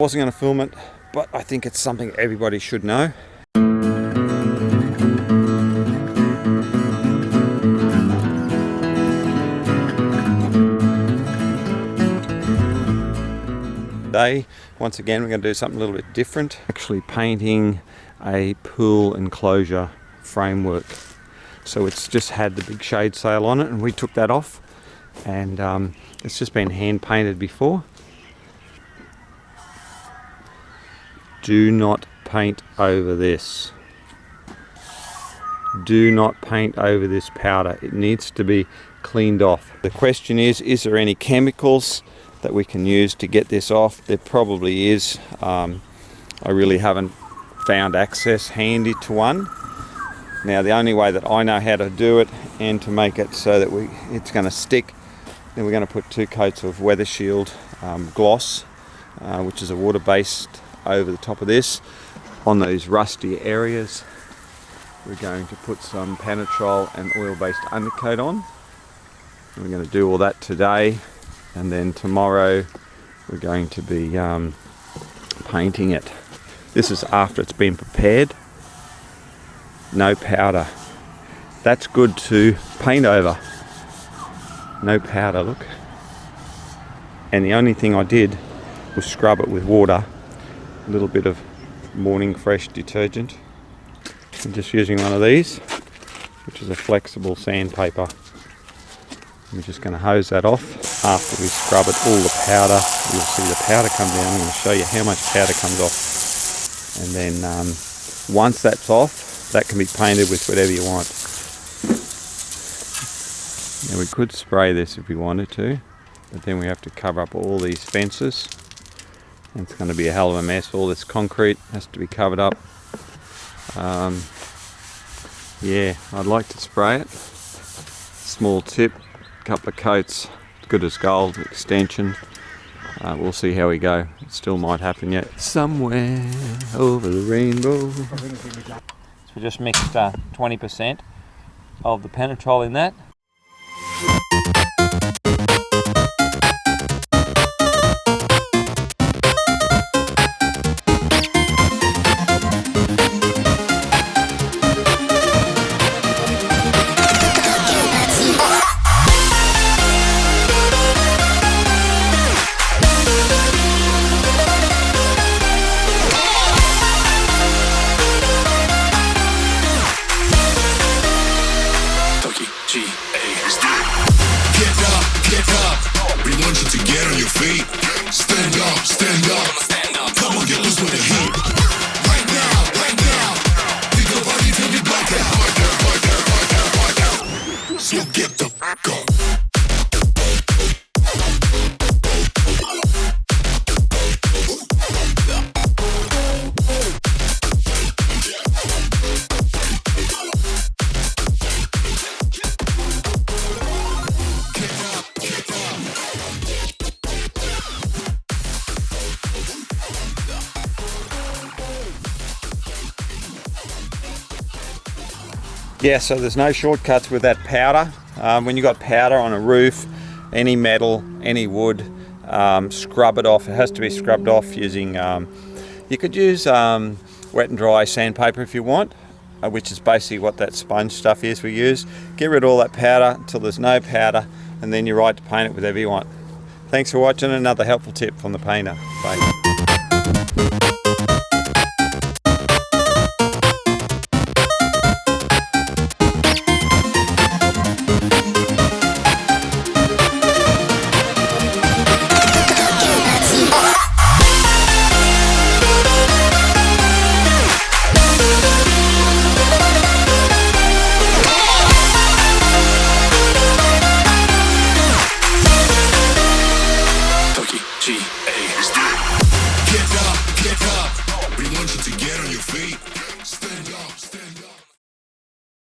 Wasn't going to film it, but I think it's something everybody should know. Today, once again, we're going to do something a little bit different. Actually painting a pool enclosure framework. So it's just had the big shade sail on it, and we took that off, and it's just been hand painted before. Do not paint over this. Do not paint over this powder. It needs to be cleaned off. The question is there any chemicals that we can use to get this off? There probably is. I really haven't found access handy to one. Now the only way that I know how to do it and to make it so that it's going to stick, then we're going to put 2 coats of Weather Shield gloss, which is a water-based, over the top of this. On those rusty areas, we're going to put some Panatrol and oil-based undercoat on. And we're going to do all that today, and then tomorrow we're going to be painting it. This is after it's been prepared. No powder. That's good to paint over. No powder, look. And the only thing I did was scrub it with water. A little bit of Morning Fresh detergent. I'm just using one of these, which is a flexible sandpaper. I'm just going to hose that off. After we scrub it, all the powder, you'll see the powder come down. I'm going to show you how much powder comes off. And then once that's off, that can be painted with whatever you want. Now we could spray this if we wanted to, but then we have to cover up all these fences. It's going to be a hell of a mess. All this concrete has to be covered up. Yeah, I'd like to spray it. Small tip, couple of coats, good as gold, extension. We'll see how we go. It still might happen yet. Somewhere over the rainbow. So we just mixed 20% of the Panatrol in that. Yeah, so there's no shortcuts with that powder. When you've got powder on a roof, any metal, any wood, scrub it off. It has to be scrubbed off using, you could use wet and dry sandpaper if you want, which is basically what that sponge stuff is we use. Get rid of all that powder until there's no powder, and then you're right to paint it with whatever you want. Thanks for watching. Another helpful tip from the painter. Bye. Chalky Paint.